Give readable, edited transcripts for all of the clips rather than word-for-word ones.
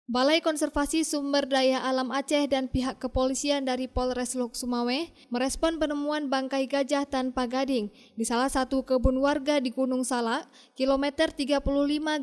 Balai Konservasi Sumber Daya Alam Aceh dan pihak kepolisian dari Polres Lok Sumawe merespon penemuan bangkai gajah tanpa gading di salah satu kebun warga di Gunung Salak, kilometer 35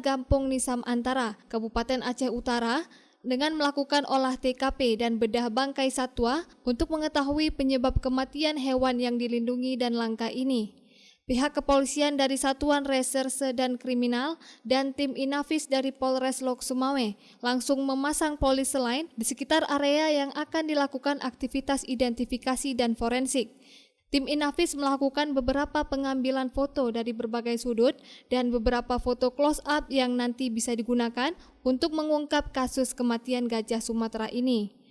Gampung Nisam Antara, Kabupaten Aceh Utara, dengan melakukan olah TKP dan bedah bangkai satwa untuk mengetahui penyebab kematian hewan yang dilindungi dan langka ini. Pihak kepolisian dari Satuan Reserse dan Kriminal dan tim Inafis dari Polres Lok Sumawe langsung memasang polis lain di sekitar area yang akan dilakukan aktivitas identifikasi dan forensik. Tim Inafis melakukan beberapa pengambilan foto dari berbagai sudut dan beberapa foto close-up yang nanti bisa digunakan untuk mengungkap kasus kematian gajah Sumatera ini.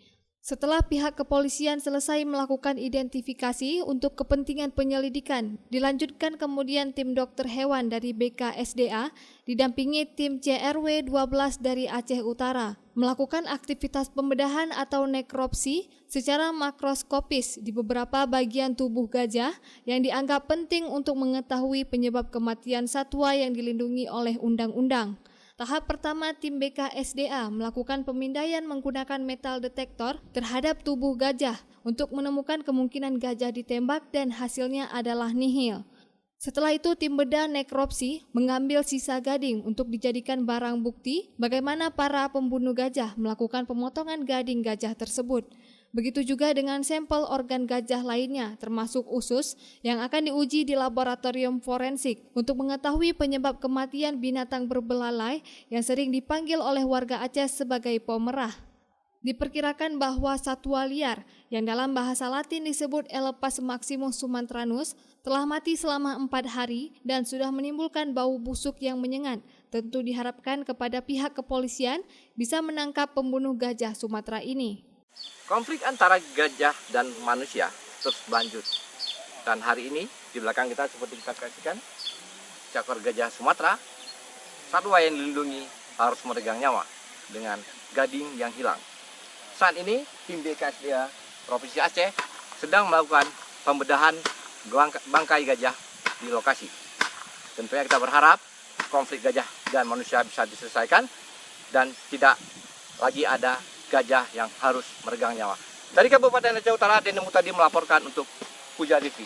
Setelah pihak kepolisian selesai melakukan identifikasi untuk kepentingan penyelidikan, dilanjutkan kemudian tim dokter hewan dari BKSDA didampingi tim CRW 12 dari Aceh Utara melakukan aktivitas pembedahan atau nekropsi secara makroskopis di beberapa bagian tubuh gajah yang dianggap penting untuk mengetahui penyebab kematian satwa yang dilindungi oleh undang-undang. Tahap pertama, tim BKSDA melakukan pemindaian menggunakan metal detektor terhadap tubuh gajah untuk menemukan kemungkinan gajah ditembak dan hasilnya adalah nihil. Setelah itu, tim bedah nekropsi mengambil sisa gading untuk dijadikan barang bukti bagaimana para pembunuh gajah melakukan pemotongan gading gajah tersebut. Begitu juga dengan sampel organ gajah lainnya, termasuk usus, yang akan diuji di laboratorium forensik untuk mengetahui penyebab kematian binatang berbelalai yang sering dipanggil oleh warga Aceh sebagai pomerah. Diperkirakan bahwa satwa liar, yang dalam bahasa Latin disebut Elepas maximus sumatranus, telah mati selama 4 hari dan sudah menimbulkan bau busuk yang menyengat. Tentu diharapkan kepada pihak kepolisian bisa menangkap pembunuh gajah Sumatera ini. Konflik antara gajah dan manusia terus berlanjut. Dan hari ini di belakang kita seperti kita saksikan, seekor gajah Sumatera, satwa yang dilindungi harus meregang nyawa dengan gading yang hilang. Saat ini tim BKSDA Provinsi Aceh sedang melakukan pembedahan bangkai gajah di lokasi. Tentunya kita berharap konflik gajah dan manusia bisa diselesaikan dan tidak lagi ada gajah yang harus meregang nyawa. Dari Kabupaten Aceh Utara, Denny Mutadi melaporkan untuk Puja TV.